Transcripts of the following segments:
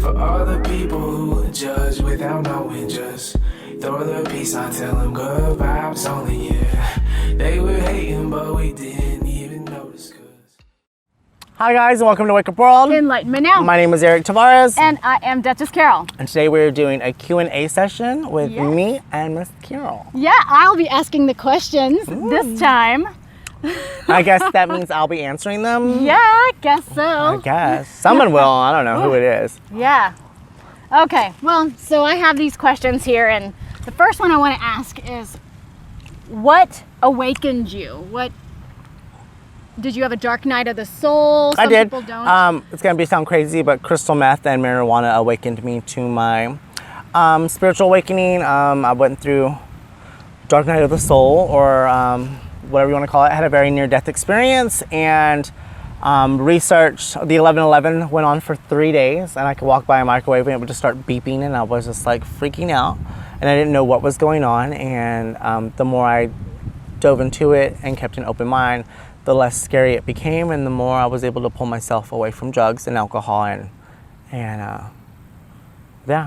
For all the people who judge without knowing, just throw the peace sign, tell them good vibes only, yeah. They were hating, but we didn't even notice. Hi guys, and welcome to Wake Up World. Enlightenment Now. My name is Erik Tavares. And I am Duchess Carol. And today we're doing a Q&A session with me and Miss Carol. Yeah, I'll be asking the questions this time. I guess that means I'll be answering them? Yeah, I guess so. I guess. Someone will. I don't know who it is. Yeah. Okay, well, so I have these questions here, and the first one I want to ask is, what awakened you? Did you have a dark night of the soul? I did. People don't. It's going to sound crazy, but crystal meth and marijuana awakened me to my spiritual awakening. I went through dark night of the soul, or whatever you want to call it. I had a very near-death experience, and research, the 1111 went on for 3 days, and I could walk by a microwave and it would just start beeping, and I was just like freaking out, and I didn't know what was going on. And the more I dove into it and kept an open mind, the less scary it became, and the more I was able to pull myself away from drugs and alcohol, and yeah,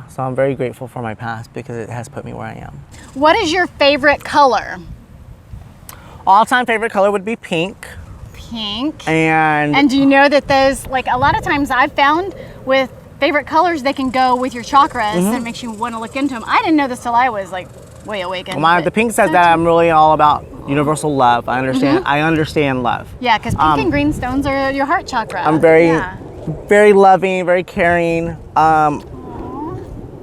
so I'm very grateful for my past because it has put me where I am. What is your favorite color? All-time favorite color would be pink. Pink. And do you know that those, like, a lot of times I've found with favorite colors, they can go with your chakras and it makes you want to look into them. I didn't know this till I was like way awakened. The pink says that I'm really all about universal love. I understand. I understand love. Yeah, because pink and green stones are your heart chakra. I'm very loving, very caring.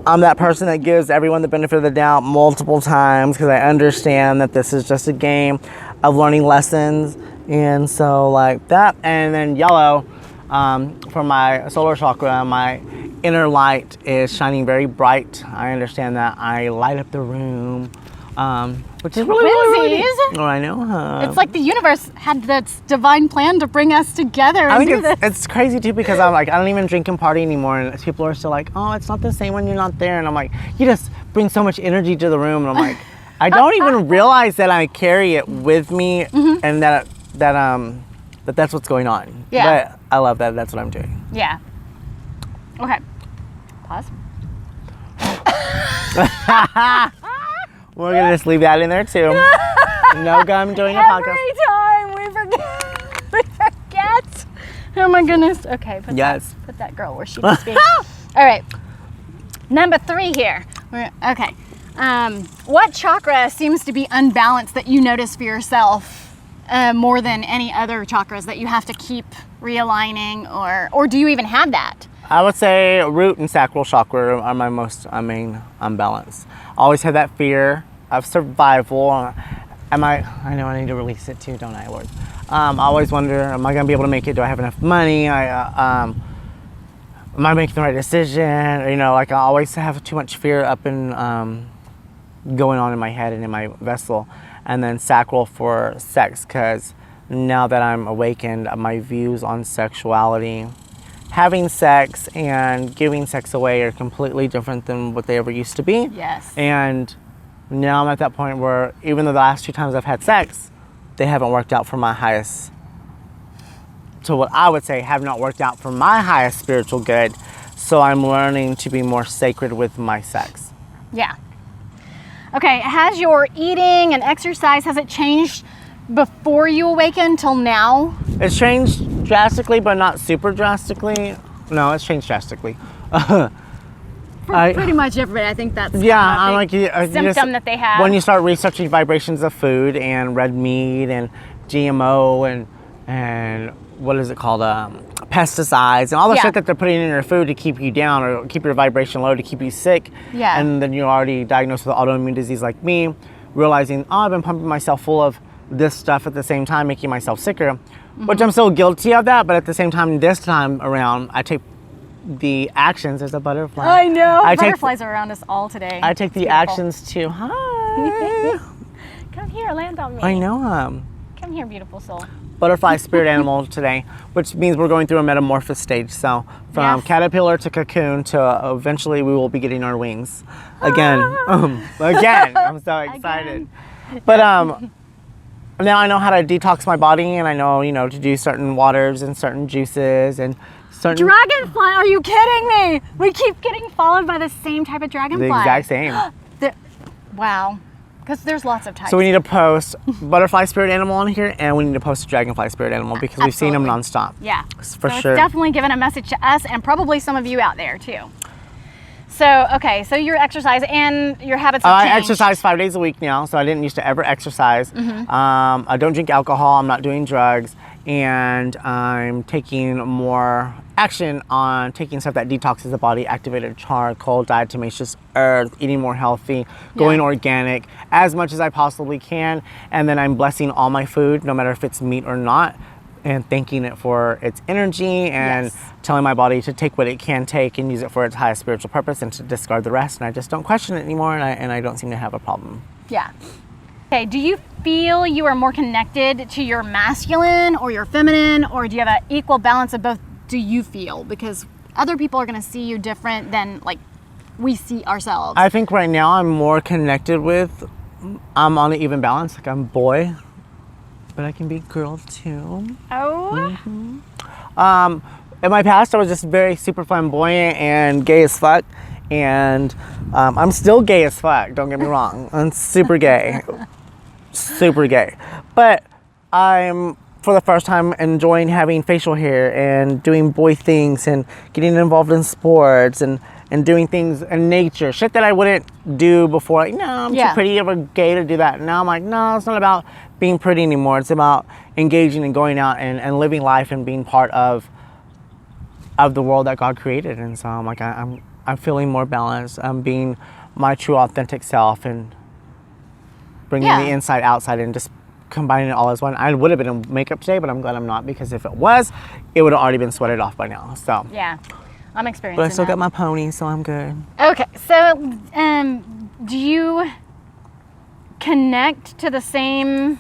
I'm that person that gives everyone the benefit of the doubt multiple times because I understand that this is just a game of learning lessons. And so like that. And then yellow, for my solar chakra, my inner light is shining very bright. I understand that I light up the room, which is really Twinsies. Oh, I know. It's like the universe had this divine plan to bring us together and do this. It's crazy too because I'm like, I don't even drink and party anymore, and people are still like, oh, it's not the same when you're not there, and I'm like, you just bring so much energy to the room, and I'm like, I don't even realize that I carry it with me, and that's what's going on. Yeah. But I love that. That's what I'm doing. Yeah. Okay. Pause. We're gonna just leave that in there too. No gum during a podcast. Every time we forget. Oh my goodness. Okay. Put that girl where she needs to be. All right. Number 3 here. Okay. What chakra seems to be unbalanced that you notice for yourself more than any other chakras that you have to keep realigning, or do you even have that? I would say root and sacral chakra are my main unbalance. I always have that fear of survival. I know I need to release it too, don't I, Lord? I always wonder, am I going to be able to make it? Do I have enough money? Am I making the right decision? Or, I always have too much fear up and going on in my head and in my vessel. And then sacral for sex, because now that I'm awakened, my views on sexuality, having sex and giving sex away are completely different than what they ever used to be. Yes. And now I'm at that point where even though the last 2 times I've had sex, they haven't worked out for my highest, so what I would say have not worked out for my highest spiritual good. So I'm learning to be more sacred with my sex. Yeah. Okay, has your eating and exercise, has it changed before you awakened till now? It's changed drastically, but not super drastically. No, it's changed drastically. Pretty much everybody, I think that's I'm like symptom that they have. When you start researching vibrations of food and red meat and GMO and what is it called, pesticides and all the shit that they're putting in your food to keep you down or keep your vibration low to keep you sick. Yeah. And then you're already diagnosed with autoimmune disease like me, realizing, I've been pumping myself full of this stuff at the same time, making myself sicker, which I'm still guilty of that. But at the same time, this time around, I take the actions. There's a butterfly. I know. Butterflies are around us all today. I take the actions to, hi. Come here, land on me. I know. Come here, beautiful soul. Butterfly spirit animal today, which means we're going through a metamorphosis stage. So from caterpillar to cocoon to eventually we will be getting our wings again. Again. I'm so excited. But now I know how to detox my body, and I know, to do certain waters and certain juices and Dragonfly, are you kidding me? We keep getting followed by the same type of dragonfly. The exact same. Wow. Because there's lots of types. So we need to post butterfly spirit animal on here, and we need to post a dragonfly spirit animal because we've seen them nonstop. Yeah. For so sure. It's definitely given a message to us and probably some of you out there too. So, okay, so your exercise and your habits have changed. I exercise 5 days a week now, so I didn't used to ever exercise. I don't drink alcohol, I'm not doing drugs, and I'm taking more action on taking stuff that detoxes the body, activated charcoal, diatomaceous earth, eating more healthy, going organic as much as I possibly can, and then I'm blessing all my food, no matter if it's meat or not, and thanking it for its energy and telling my body to take what it can take and use it for its highest spiritual purpose and to discard the rest. And I just don't question it anymore, and I don't seem to have a problem. Yeah. Okay, do you feel you are more connected to your masculine or your feminine, or do you have an equal balance of both, do you feel? Because other people are going to see you different than like we see ourselves. I think right now I'm more connected with, I'm on an even balance, like I'm boy, but I can be girl too. Oh. In my past, I was just very super flamboyant and gay as fuck, and I'm still gay as fuck. Don't get me wrong, I'm super gay, super gay. But I'm for the first time enjoying having facial hair and doing boy things and getting involved in sports and doing things in nature, shit that I wouldn't do before. Like, no, I'm too pretty or gay to do that. Now I'm like, no, it's not about being pretty anymore. It's about engaging and going out and living life and being part of the world that God created. And so I'm like, I'm feeling more balanced. I'm being my true authentic self and bringing the inside outside and just combining it all as one. I would have been in makeup today, but I'm glad I'm not, because if it was, it would have already been sweated off by now. So yeah, I'm experiencing but I still that. got my pony, so I'm good. Okay, so do you connect to the same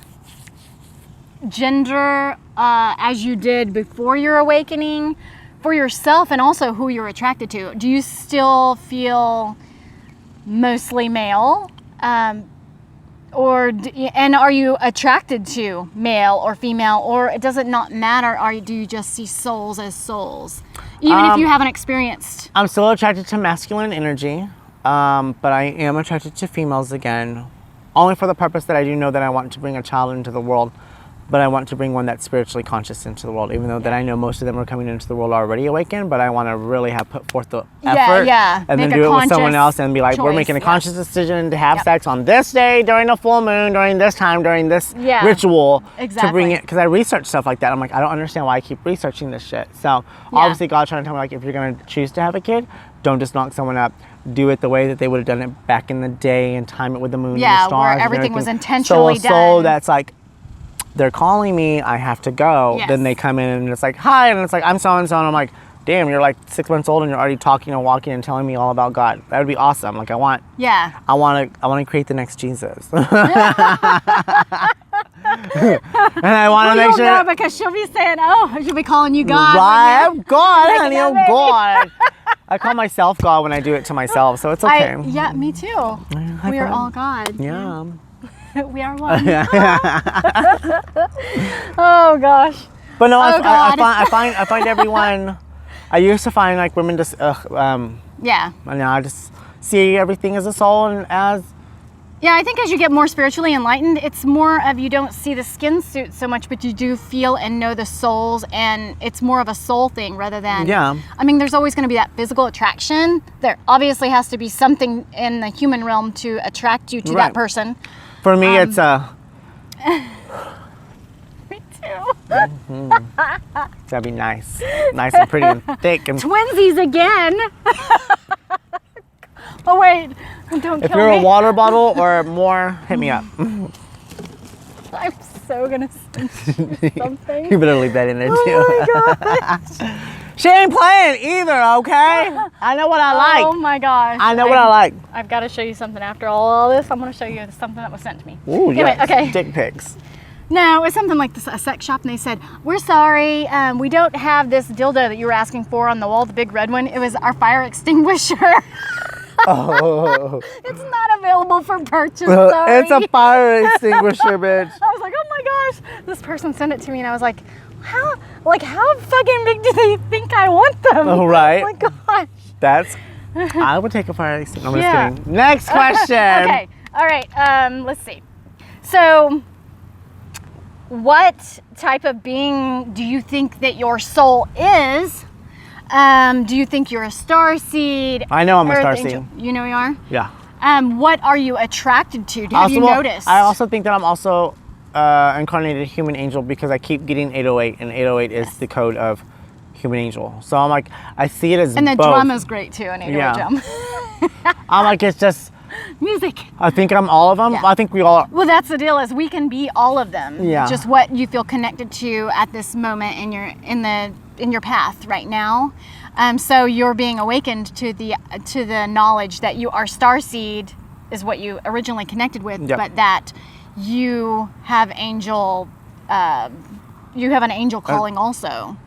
gender as you did before your awakening for yourself, and also who you're attracted to? Do you still feel mostly male? And are you attracted to male or female, or does it not matter? Do you just see souls as souls, even if you haven't experienced? I'm still attracted to masculine energy, but I am attracted to females again, only for the purpose that I do know that I want to bring a child into the world, but I want to bring one that's spiritually conscious into the world, even though that I know most of them are coming into the world already awakened, but I want to really have put forth the effort and then do it with someone else and be like, we're making a conscious decision to have sex on this day, during a full moon, during this time, during this ritual, to bring it, because I research stuff like that. I'm like, I don't understand why I keep researching this shit. So obviously God's trying to tell me, like, if you're going to choose to have a kid, don't just knock someone up. Do it the way that they would have done it back in the day and time it with the moon and the stars. Where everything was intentionally done. So that's like, they're calling me, I have to go. Then they come in and it's like, hi, and it's like, I'm so-and-so, and I'm like, damn, you're like 6 months old and you're already talking and walking and telling me all about God. That would be awesome. Like, I want to create the next Jesus. And I want to make sure. No, because she'll be saying, she'll be calling you God. Right, I'm God, honey, I'm God. I call myself God when I do it to myself, so it's okay. Me too. We are all God. Yeah. We are one. Oh gosh. But no, I find everyone. I used to find like women just and now I just see everything as a soul and as. Yeah, I think as you get more spiritually enlightened, it's more of, you don't see the skin suit so much, but you do feel and know the souls, and it's more of a soul thing rather than. Yeah. I mean, there's always going to be that physical attraction. There obviously has to be something in the human realm to attract you to that person. For me, it's Me too. That'd be nice and pretty and thick and. Twinsies again. Oh wait, don't kill me. If you're a water bottle or more, hit me up. I'm so gonna send you something. You better leave that in there too. Oh my gosh. She ain't playing either, okay? I know what I like. Oh my gosh. I know what I like. I've got to show you something after all this. I'm going to show you something that was sent to me. Ooh, anyway, yes. Okay. Dick pics. No, it was something like this, a sex shop, and they said, we're sorry, we don't have this dildo that you were asking for on the wall, the big red one. It was our fire extinguisher. Oh. It's not available for purchase, sorry. It's a fire extinguisher, bitch. I was like, oh my gosh. This person sent it to me, and I was like, How fucking big do they think I want them? Oh, right. Oh my gosh. I would take a fire extinguisher. No, I'm Yeah. just kidding. Next question. Okay. All right. Let's see. So, what type of being do you think that your soul is? Do you think you're a starseed? I know I'm a Earth starseed. angel? You know you are? Yeah. What are you attracted to? Have you noticed? I also think that I'm also incarnated human angel because I keep getting 808, and 808 is the code of human angel. So I'm like, I see it as and the both. drum is great too, an 808 drum. I'm like, it's just music. I think I'm all of them. Yeah. I think we all are. Well, that's the deal, is we can be all of them. Yeah. Just what you feel connected to at this moment in your path right now. So you're being awakened to the knowledge that you are starseed is what you originally connected with, Yep. but that you have an angel calling also.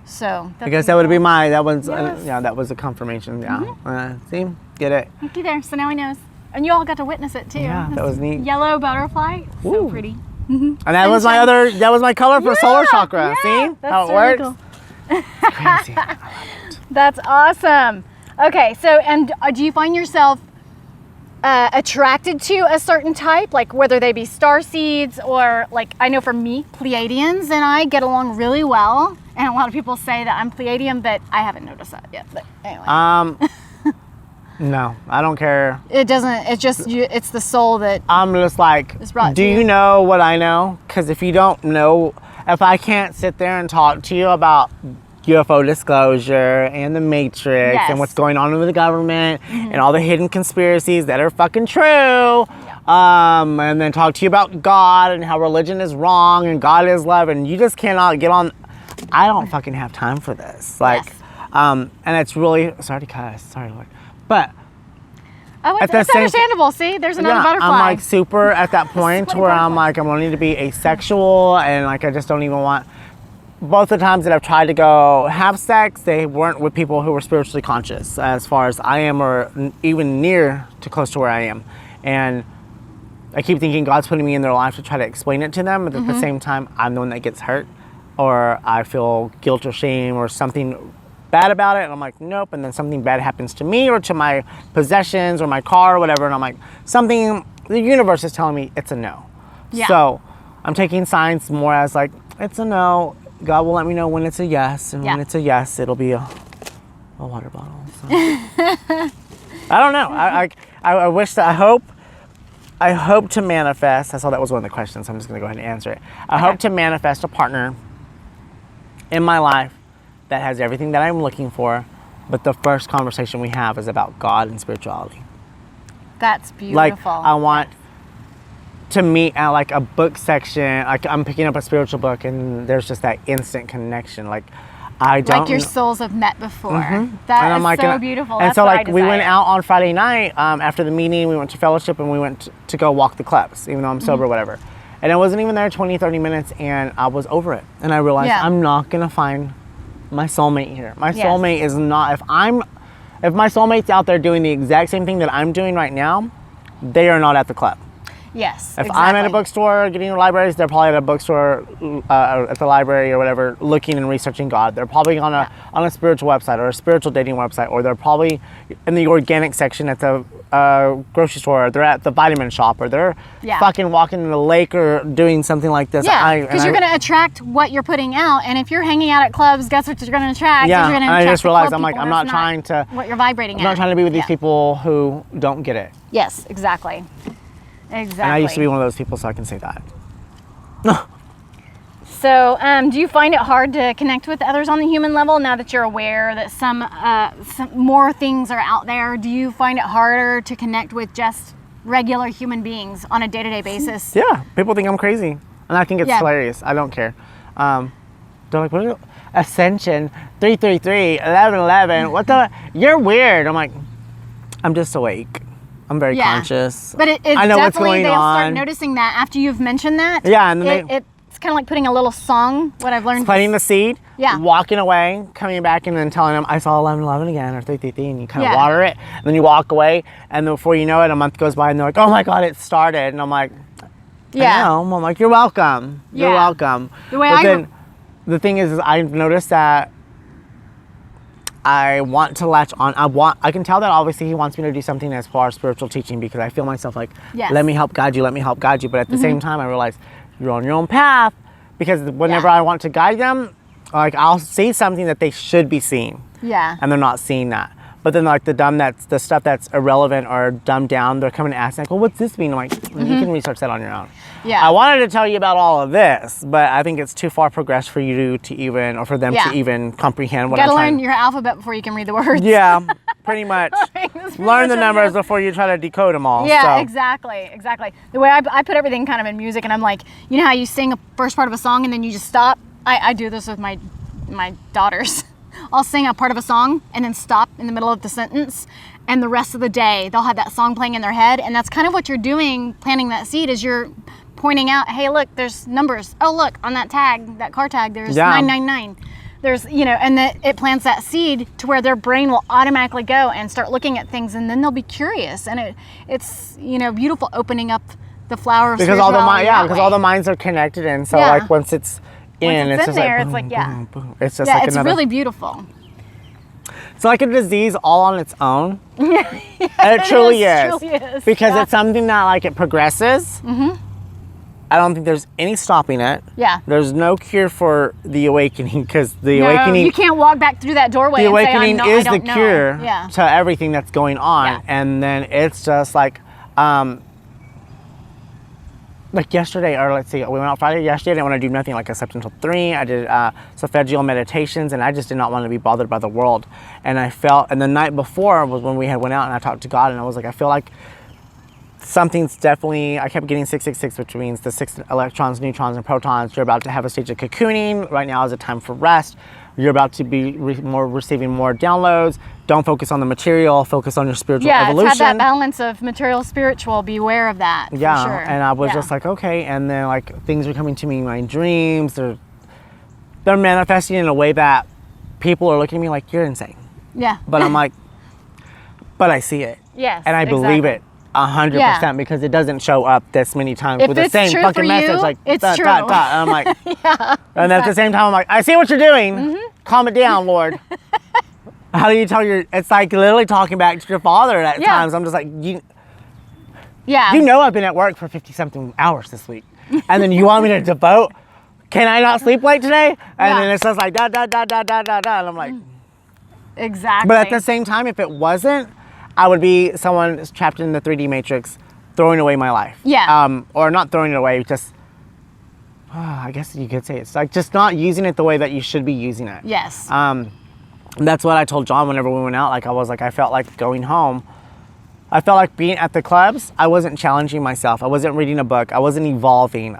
So I guess that would be that was Yes. that was a confirmation. Yeah. See, get it. Okay, there. So now he knows, and you all got to witness it too. Yeah, that was neat. Yellow butterfly, so Ooh. pretty. And that was my color for solar chakra. Yeah, See that's how it so works? cool. It's crazy. That's awesome. Okay, so and do you find yourself attracted to a certain type, like whether they be starseeds or like I know for me, Pleiadians and I get along really well, and a lot of people say that I'm Pleiadian, but I haven't noticed that yet. But anyway, No, I don't care. it doesn't. It's just you. It's the soul that. I'm just like, It's brought do to you you. know what I know? Because if you don't know, if I can't sit there and talk to you about UFO disclosure and the Matrix Yes. and what's going on with the government and all the hidden conspiracies that are fucking true, and then talk to you about God and how religion is wrong and God is love, and you just cannot get on. I don't fucking have time for this. Like, Yes. and it's really sorry to cuss, sorry Lord, but. Oh, At the it's same- understandable. See, there's another Yeah, butterfly. I'm like super at that point Sweaty where I'm butterfly. like, I'm wanting to be asexual, and like I just don't even want. Both the times that I've tried to go have sex, they weren't with people who were spiritually conscious as far as I am, or even near to close to where I am. And I keep thinking God's putting me in their life to try to explain it to them, but at the same time, I'm the one that gets hurt, or I feel guilt or shame or something bad about it, and I'm like, nope, and then something bad happens to me or to my possessions or my car or whatever, and I'm like, the universe is telling me it's a no. Yeah. So I'm taking signs more as like, it's a no. God will let me know when it's a yes, and Yeah. when it's a yes, it'll be a water bottle. So. I don't know. I wish that, I hope to manifest. I saw that was one of the questions, so I'm just going to go ahead and answer it. I hope to manifest a partner in my life that has everything that I'm looking for, but the first conversation we have is about God and spirituality. That's beautiful. Like, I want to meet at like a book section, like I'm picking up a spiritual book and there's just that instant connection. Like, I don't like your souls have met before. That And is I'm like, so beautiful. And That's so what like I we went desire. out on Friday night after the meeting, we went to fellowship and we went to go walk the clubs, even though I'm sober or whatever. And I wasn't even there 20, 30 minutes and I was over it. And I realized Yeah. I'm not gonna find my soulmate here. My Yes. soulmate is not, if my soulmate's out there doing the exact same thing that I'm doing right now, they are not at the club. Yes. If I'm at a bookstore getting libraries, they're probably at a bookstore at the library or whatever, looking and researching God. They're probably on a spiritual website or a spiritual dating website, or they're probably in the organic section at the grocery store. Or they're at the vitamin shop, or they're fucking walking in the lake or doing something like this. Yeah, because you're going to attract what you're putting out, and if you're hanging out at clubs, guess what you're going to attract? Yeah, You're gonna and I attract just the realized club I'm like, people, I'm and not that's trying to. what you're vibrating I'm not trying to be with these people who don't get it. Yes, exactly. Exactly. And I used to be one of those people, so I can say that. So, do you find it hard to connect with others on the human level now that you're aware that some more things are out there? Do you find it harder to connect with just regular human beings on a day-to-day basis? Yeah, people think I'm crazy, and I think it's hilarious. I don't care. They're like, what is it? Ascension 333 1111. What the? You're weird. I'm like, I'm just awake. I'm very conscious. But it's I know what's definitely, going they'll on. start noticing that after you've mentioned that. Yeah, and then it's kind of like putting a little song, what I've learned. planting the seed, Yeah. walking away, coming back, and then telling them, I saw 1111 again, or 333, and you kind of water it, and then you walk away, and then before you know it, a month goes by, and they're like, oh my God, it started. And I'm like, I know. I'm like, you're welcome. You're welcome. The way But I then the thing is I've noticed that I want to latch on. I can tell that obviously he wants me to do something as far as spiritual teaching, because I feel myself like, Yes. let me help guide you, let me help guide you. But at the same time, I realize you're on your own path, because whenever I want to guide them, like I'll see something that they should be seeing. Yeah. And they're not seeing that. But then like the stuff that's irrelevant or dumbed down, they're coming and asking like, well, what's this mean? I'm like, you can research that on your own. Yeah. I wanted to tell you about all of this, but I think it's too far progressed for you to even, or for them to even comprehend what I'm Gotta trying. learn your alphabet before you can read the words. Yeah, pretty much. That's pretty Learn the much numbers what it is. before you try to decode them all. Yeah, so. exactly. The way I put everything kind of in music, and I'm like, you know how you sing a first part of a song and then you just stop? I do this with my daughters. I'll sing a part of a song and then stop in the middle of the sentence, and the rest of the day they'll have that song playing in their head, and that's kind of what you're doing, planting that seed, is you're pointing out, hey, look, there's numbers. Oh, look, on that tag, that car tag, there's 999. There's, and it plants that seed to where their brain will automatically go and start looking at things, and then they'll be curious, and it's beautiful, opening up the flower of Because all spirituality the minds are connected, and so Yeah. like once it's It's just in there, like, it's like, boom, yeah. boom, boom. It's just Yeah, like it's another. really beautiful. It's like a disease all on its own. It truly is. Because it's something that like it progresses. I don't think there's any stopping it. Yeah. There's no cure for the awakening, because the awakening. You can't walk back through that doorway The and say, awakening I is the don't know. cure Yeah. to everything that's going on, Yeah. and then it's just like yesterday, or let's see, we went out Friday. Yesterday, I didn't want to do nothing. Like I slept until 3. I did solfeggio meditations, and I just did not want to be bothered by the world. And I felt, and the night before was when we had went out, and I talked to God, and I was like, I feel like something's definitely. I kept getting 666, which means the 6 electrons, neutrons, and protons. You're about to have a stage of cocooning. Right now is a time for rest. You're about to be receiving more downloads. Don't focus on the material. Focus on your spiritual evolution. It's had that balance of material, spiritual. Beware of that. Yeah, for sure. and I was just like, okay. And then like things are coming to me in my dreams. They're manifesting in a way that people are looking at me like, you're insane. Yeah. But I'm like, but I see it. Yes. And I believe exactly. it 100% because it doesn't show up this many times If with the it's same true fucking for message. you, Like, it's dot, true. dot, dot. And I'm like, Yeah. and at the same time, I'm like, I see what you're doing. Calm it down, Lord. How do you tell it's like literally talking back to your father at times. I'm just like, Yeah. you know I've been at work for 50-something hours this week. And then you want me to devote, can I not sleep late today? And then it's just like, da, da, da, da, da, da, da. And I'm like, Exactly. but at the same time, if it wasn't, I would be someone trapped in the 3D matrix, throwing away my life. Yeah. Or not throwing it away, just, I guess you could say it's like just not using it the way that you should be using it. Yes. That's what I told John whenever we went out. Like I felt like going home. I felt like being at the clubs, I wasn't challenging myself. I wasn't reading a book. I wasn't evolving.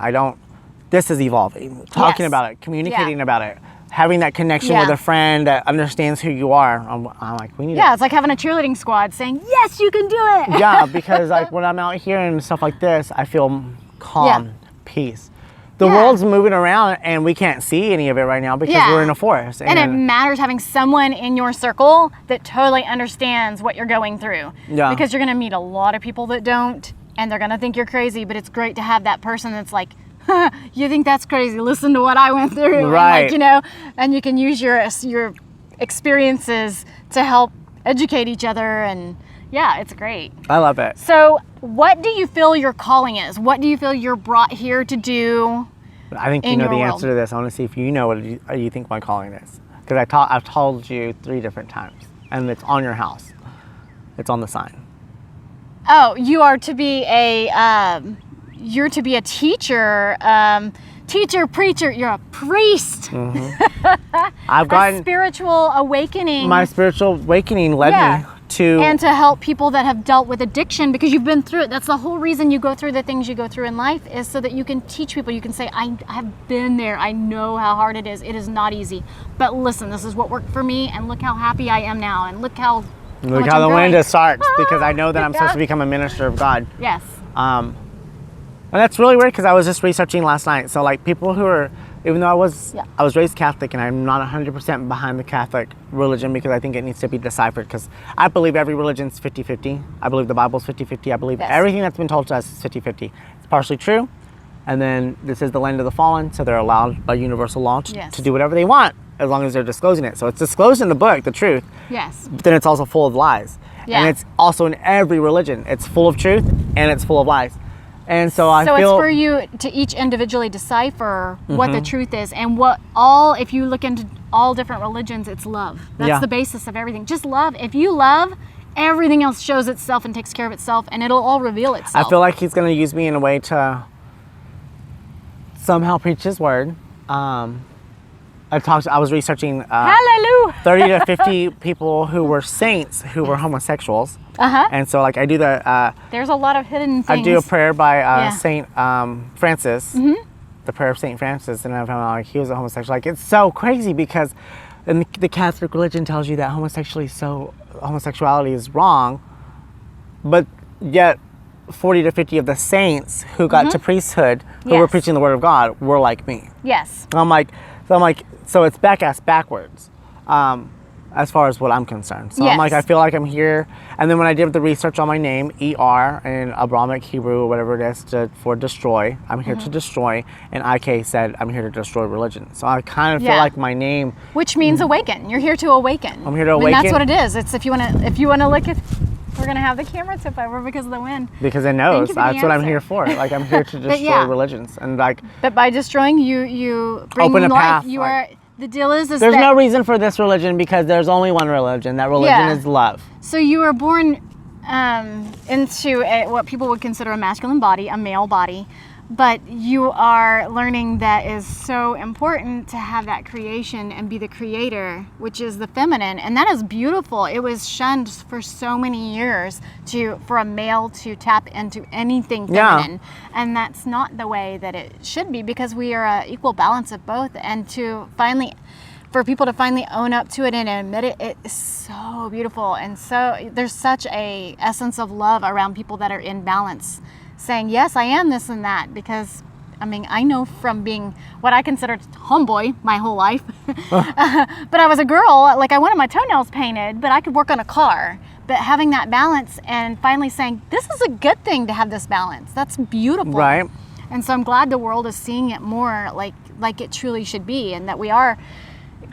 This is evolving. Talking about it, communicating about it, having that connection with a friend that understands who you are. I'm like, we need Yeah, it's like having a cheerleading squad saying, yes, you can do it. Yeah, because like when I'm out here and stuff like this, I feel calm, peace. The world's moving around and we can't see any of it right now because we're in a forest. And it matters having someone in your circle that totally understands what you're going through. Yeah. Because you're going to meet a lot of people that don't, and they're going to think you're crazy, but it's great to have that person that's like, huh, you think that's crazy? Listen to what I went through. Right. And like, and you can use your experiences to help educate each other, and yeah, it's great. I love it. So what do you feel your calling is? What do you feel you're brought here to do? I think you know the answer to this. I want to see if you know what you think my calling is. Because I've told you 3 different times, and it's on your house. It's on the sign. Oh, you are to be you're to be a teacher, teacher, preacher. You're a priest. I've gotten a spiritual awakening. My spiritual awakening led me to and to help people that have dealt with addiction, because you've been through it. That's the whole reason you go through the things you go through in life, is so that you can teach people. You can say, I have been there. I know how hard it is. It is not easy. But listen, this is what worked for me, and look how happy I am now, and look how look how the wind starts, because I know that I'm supposed to become a minister of God. Yes. And that's really weird, because I was just researching last night. So like people who are, even though I was raised Catholic, and I'm not 100% behind the Catholic religion, because I think it needs to be deciphered, because I believe every religion's 50-50. I believe the Bible's 50-50. I believe everything that's been told to us is 50-50. It's partially true, And then this is the land of the fallen, so they're allowed by universal law Yes. to do whatever they want as long as they're disclosing it. So it's disclosed in the book, the truth, Yes. but then it's also full of lies. Yeah. And it's also in every religion. It's full of truth and it's full of lies. And so I So feel... it's for you to each individually decipher what Mm-hmm. the truth is, and if you look into all different religions, it's love. That's Yeah. the basis of everything. Just love. If you love, everything else shows itself and takes care of itself, and it'll all reveal itself. I feel like he's going to use me in a way to somehow preach his word. I was researching Hallelujah. 30 to 50 people who were saints who were homosexuals. Uh-huh. And so like I do There's a lot of hidden things. I do a prayer by Yeah. Saint Francis, the prayer of Saint Francis, and I found out like he was a homosexual. Like it's so crazy because in the Catholic religion tells you that homosexuality is wrong, but yet 40 to 50 of the saints who got to priesthood, who were Yes. preaching the word of God, were like me. Yes. And I'm like, so it's backwards, as far as what I'm concerned. So I'm like, Yes. I feel like I'm here. And then when I did the research on my name, ER in Abrahamic Hebrew, whatever it is, stood for destroy. I'm here to destroy. And IK said, I'm here to destroy religion. So I kind of feel Yeah. like my name. Which means awaken. You're here to awaken. I'm here to I mean, awaken. that's what it is. It's if you wanna look at. We're gonna have the camera tip over because of the wind. Because it knows. you for the That's what I'm answer. here for. Like I'm here to destroy yeah. religions. And like, But by destroying, you bring Open a life. path, You like- are. The deal is there's that. no reason for this religion because there's only one religion. That religion Yeah. is love. So you were born into what people would consider a masculine body, a male body, but you are learning that is so important to have that creation and be the creator, which is the feminine, and that is beautiful. It was shunned for so many years for a male to tap into anything Yeah. feminine, and that's not the way that it should be because we are an equal balance of both, and for people to finally own up to it and admit it, it is so beautiful. And so there's such a essence of love around people that are in balance, saying, yes, I am this and that. Because, I mean, I know from being what I considered tomboy my whole life, but I was a girl, like I wanted my toenails painted, but I could work on a car. But having that balance and finally saying, this is a good thing to have this balance. That's beautiful. Right. And so I'm glad the world is seeing it more like it truly should be, and that we are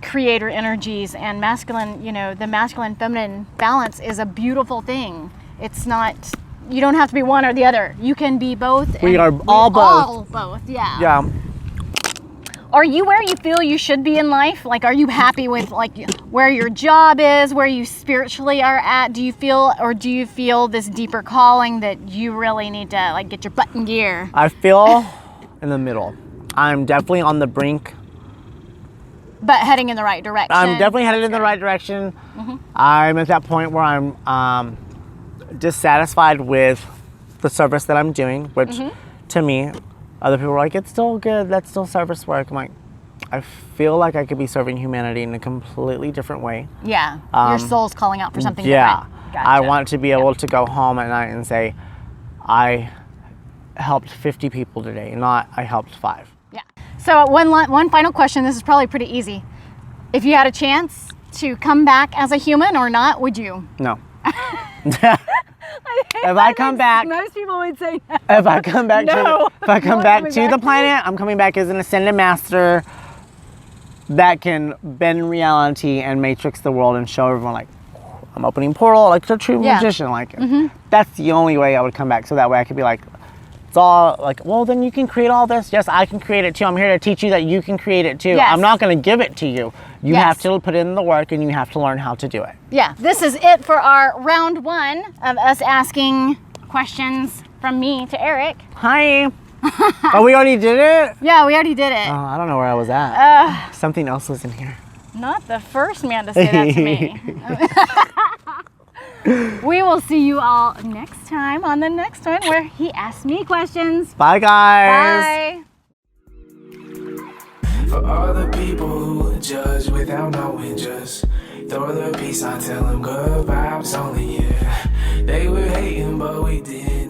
creator energies and masculine, the masculine feminine balance is a beautiful thing. It's not, you don't have to be one or the other. You can be both. We and are all both. All both, yeah. Yeah. Are you where you feel you should be in life? Like, are you happy with where your job is, where you spiritually are at? Do you feel this deeper calling that you really need to get your butt in gear? I feel in the middle. I'm definitely on the brink. But heading in the right direction. I'm definitely headed in the right direction. I'm at that point where I'm dissatisfied with the service that I'm doing, which to me, other people are like, it's still good, that's still service work. I'm like, I feel like I could be serving humanity in a completely different way. Yeah, your soul's calling out for something Yeah. different. Gotcha. I want to be able to go home at night and say, I helped 50 people today, not I helped 5. Yeah. So one final question. This is probably pretty easy. If you had a chance to come back as a human or not, would you? No. If I come back, most people would say no. if I come back No. to the planet, I'm coming back as an ascended master that can bend reality and matrix the world and show everyone like I'm opening portal like a true magician. Like that's the only way I would come back. So that way I could be like, it's all like, well, then you can create all this. Yes, I can create it too. I'm here to teach you that you can create it too. Yes. I'm not going to give it to you. You Yes. have to put in the work and you have to learn how to do it. Yeah. This is it for our round 1 of us asking questions from me to Erik. Hi. Oh, we already did it? Yeah, we already did it. Oh, I don't know where I was at. Something else was in here. Not the first man to say that to me. We will see you all next time on the next one where he asks me questions. Bye, guys. Bye. For all the people who judge without knowing, just throw the peace, I tell them good vibes only, yeah. They were hating, but we didn't.